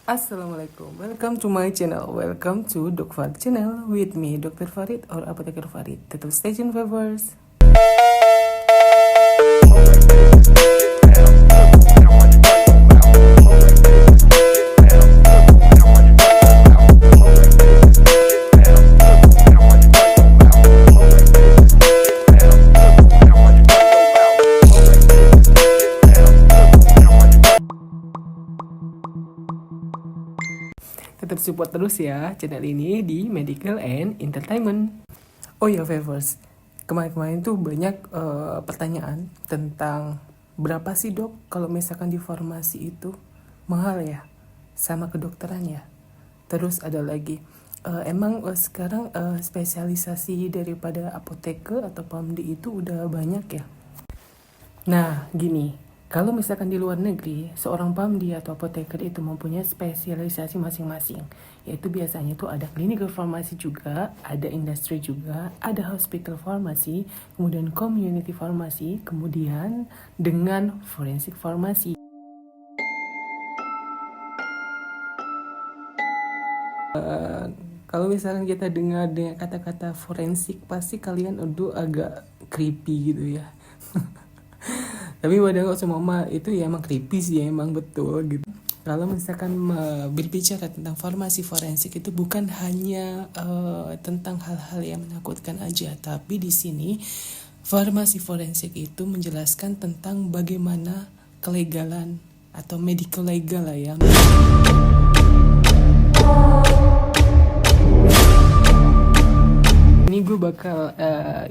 Assalamualaikum, welcome to my channel. Welcome to Dok Farid channel with me, Dr. Farid or Apoteker Farid. Tetap stay tune, viewers. Tetap support terus ya channel ini di Medical and Entertainment. Oh ya, viewers, kemarin-kemarin tuh banyak pertanyaan tentang berapa sih dok kalau misalkan di farmasi itu mahal ya sama kedokteran ya. Terus ada lagi emang sekarang spesialisasi daripada apoteker atau PAMD itu udah banyak ya. Nah, gini, kalau misalkan di luar negeri, seorang PAMD atau apoteker itu mempunyai spesialisasi masing-masing. Yaitu biasanya itu ada clinical pharmacy juga, ada industri juga, ada hospital pharmacy, kemudian community pharmacy, kemudian dengan forensic pharmacy. Kalau misalkan kita dengar dengan kata-kata forensik, pasti kalian agak creepy gitu ya. Tapi padahal kalau semua itu ya emang creepy sih, emang betul gitu. Kalau misalkan berbicara tentang farmasi forensik itu bukan hanya tentang hal-hal yang menakutkan aja, tapi di sini farmasi forensik itu menjelaskan tentang bagaimana kelegalan atau medical legal lah ya. Ini gue bakal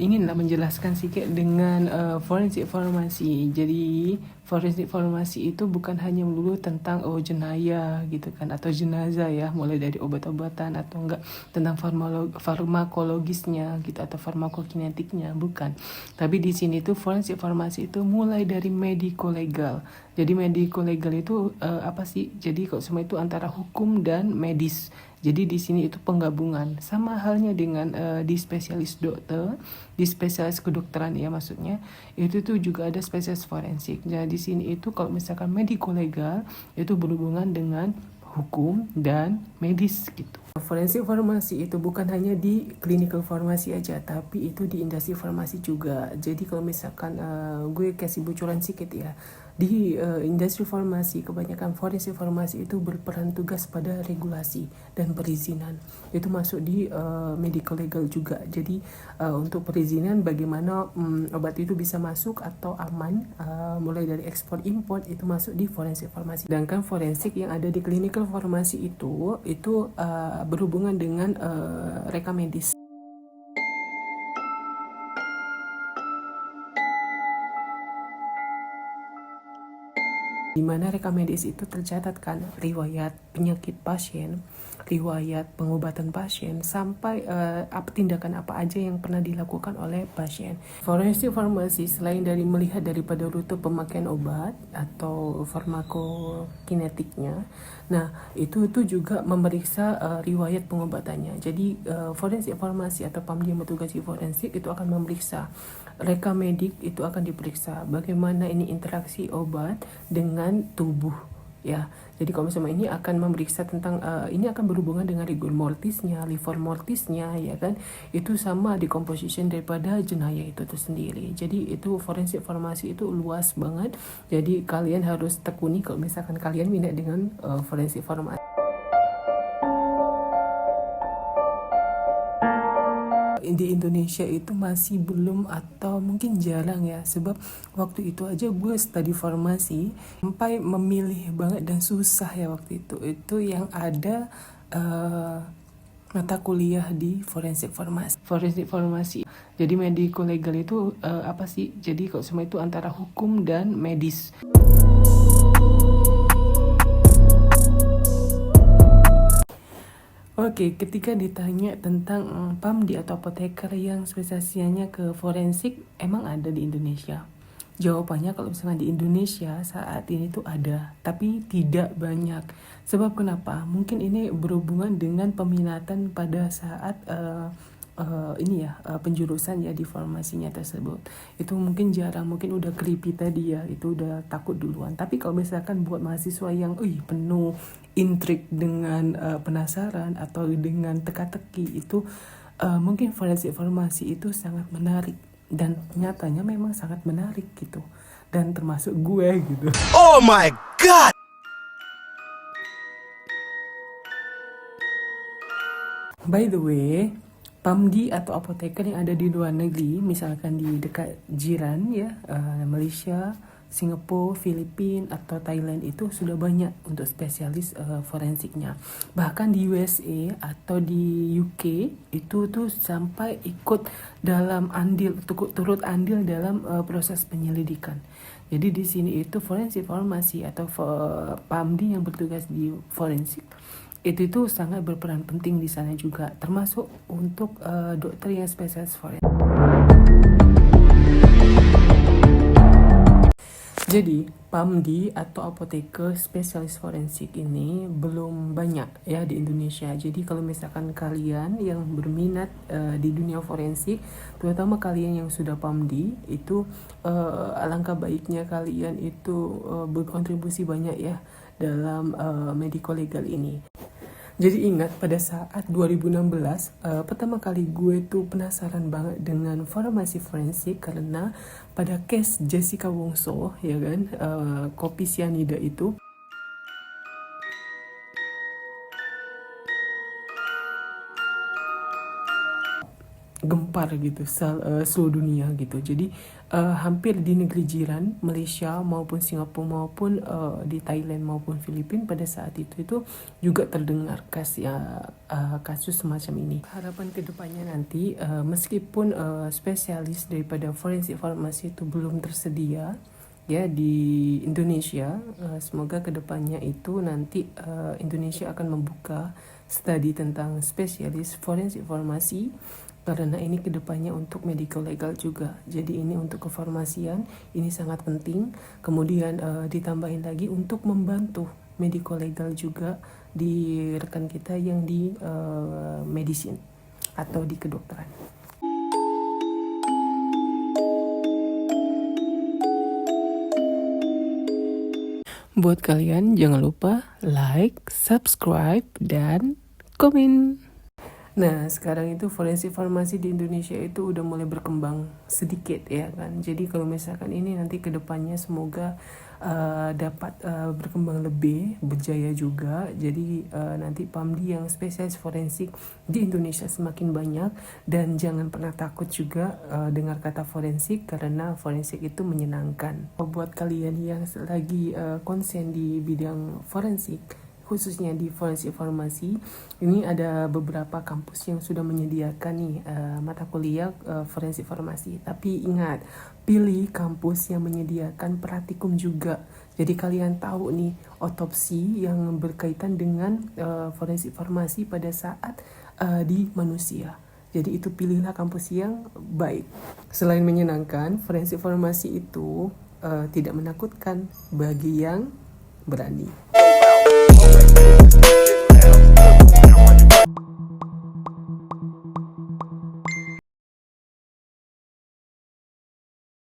ingin menjelaskan sedikit dengan forensik farmasi. Jadi forensik farmasi itu bukan hanya melulu tentang jenayah gitu kan, atau jenazah ya, mulai dari obat-obatan atau enggak, tentang farmakologisnya gitu atau farmakokinetiknya, bukan. Tapi di sini tuh forensik farmasi itu mulai dari medico legal. Jadi medico legal itu apa sih? Jadi kalau semua itu antara hukum dan medis. Jadi di sini itu penggabungan, sama halnya dengan di spesialis dokter, di spesialis kedokteran ya maksudnya, itu tuh juga ada spesialis forensik. Jadi di sini itu kalau misalkan medico legal itu berhubungan dengan hukum dan medis gitu. Forensik farmasi itu bukan hanya di clinical farmasi aja, tapi itu di industri farmasi juga. Jadi kalau misalkan gue kasih bocoran sedikit ya, di industri farmasi kebanyakan forensik farmasi itu berperan tugas pada regulasi dan perizinan. Itu masuk di medical legal juga. Jadi untuk perizinan bagaimana obat itu bisa masuk atau aman, mulai dari ekspor impor itu masuk di forensik farmasi. Sedangkan forensik yang ada di clinical farmasi itu berhubungan dengan reka medis. Di mana reka medis itu tercatatkan riwayat penyakit pasien, riwayat pengobatan pasien, sampai tindakan apa aja yang pernah dilakukan oleh pasien. Forensik farmasi selain dari melihat daripada rute pemakaian obat atau farmakokinetiknya, nah itu juga memeriksa riwayat pengobatannya. Jadi forensik farmasi atau PAMD yang bertugas di forensik itu akan memeriksa reka medik, itu akan diperiksa bagaimana ini interaksi obat dengan tubuh ya. Jadi kalau misalnya ini akan memeriksa tentang ini akan berhubungan dengan rigor mortisnya, liver mortisnya ya kan. Itu sama di composition daripada jenayah itu sendiri. Jadi itu forensik farmasi itu luas banget. Jadi kalian harus tekuni kalau misalkan kalian minat dengan forensik farmasi. Di Indonesia itu masih belum atau mungkin jarang ya, sebab waktu itu aja gue studi farmasi sampai memilih banget dan susah ya waktu itu yang ada mata kuliah di forensik farmasi. Jadi medico legal itu apa sih? Jadi kalau semua itu antara hukum dan medis. Oke, ketika ditanya tentang PAMD atau apoteker yang spesialisasinya ke forensik, emang ada di Indonesia? Jawabannya kalau misalnya di Indonesia saat ini tuh ada, tapi tidak banyak. Sebab kenapa? Mungkin ini berhubungan dengan peminatan pada saat penjurusan ya di farmasinya tersebut. Itu mungkin jarang, mungkin udah creepy tadi ya, itu udah takut duluan. Tapi kalau misalkan buat mahasiswa yang penuh intrik dengan penasaran atau dengan teka-teki, itu mungkin forensik farmasi itu sangat menarik, dan nyatanya memang sangat menarik gitu, dan termasuk gue gitu. Oh my god. By the way, PAMD atau apoteker yang ada di luar negeri, misalkan di dekat jiran ya, Malaysia, Singapura, Filipina atau Thailand, itu sudah banyak untuk spesialis forensiknya. Bahkan di USA atau di UK itu tuh sampai ikut dalam turut andil dalam proses penyelidikan. Jadi di sini itu forensik farmasi atau PAMD yang bertugas di forensik itu sangat berperan penting di sana juga, termasuk untuk dokter yang spesialis forensik. Jadi PAMD atau apoteker spesialis forensik ini belum banyak ya di Indonesia. Jadi kalau misalkan kalian yang berminat di dunia forensik, terutama kalian yang sudah PAMD, itu alangkah baiknya kalian itu berkontribusi banyak ya dalam medico legal ini. Jadi ingat pada saat 2016 pertama kali gue tuh penasaran banget dengan farmasi forensik, karena pada case Jessica Wongso ya kan, kopi sianida itu gempar gitu seluruh dunia gitu. Jadi hampir di negeri jiran Malaysia maupun Singapura maupun di Thailand maupun Filipina pada saat itu juga terdengar kasus semacam ini. Harapan kedepannya nanti meskipun spesialis daripada forensik farmasi itu belum tersedia ya di Indonesia, semoga kedepannya itu nanti Indonesia akan membuka studi tentang spesialis forensik farmasi, karena ini kedepannya untuk medical legal juga. Jadi ini untuk kefarmasian ini sangat penting. Kemudian ditambahin lagi untuk membantu medical legal juga di rekan kita yang di medicine atau di kedokteran. Buat kalian jangan lupa like, subscribe, dan komen. Nah, sekarang itu forensik farmasi di Indonesia itu udah mulai berkembang sedikit ya kan. Jadi kalau misalkan ini nanti kedepannya semoga dapat berkembang lebih, berjaya juga. Jadi nanti PAMD yang spesialis forensik di Indonesia semakin banyak, dan jangan pernah takut juga dengar kata forensik, karena forensik itu menyenangkan. Buat kalian yang lagi konsen di bidang forensik, khususnya di forensik farmasi, ini ada beberapa kampus yang sudah menyediakan nih mata kuliah forensik farmasi. Tapi ingat, pilih kampus yang menyediakan praktikum juga. Jadi kalian tahu nih otopsi yang berkaitan dengan forensik farmasi pada saat di manusia. Jadi itu pilihlah kampus yang baik. Selain menyenangkan, forensik farmasi itu tidak menakutkan bagi yang berani.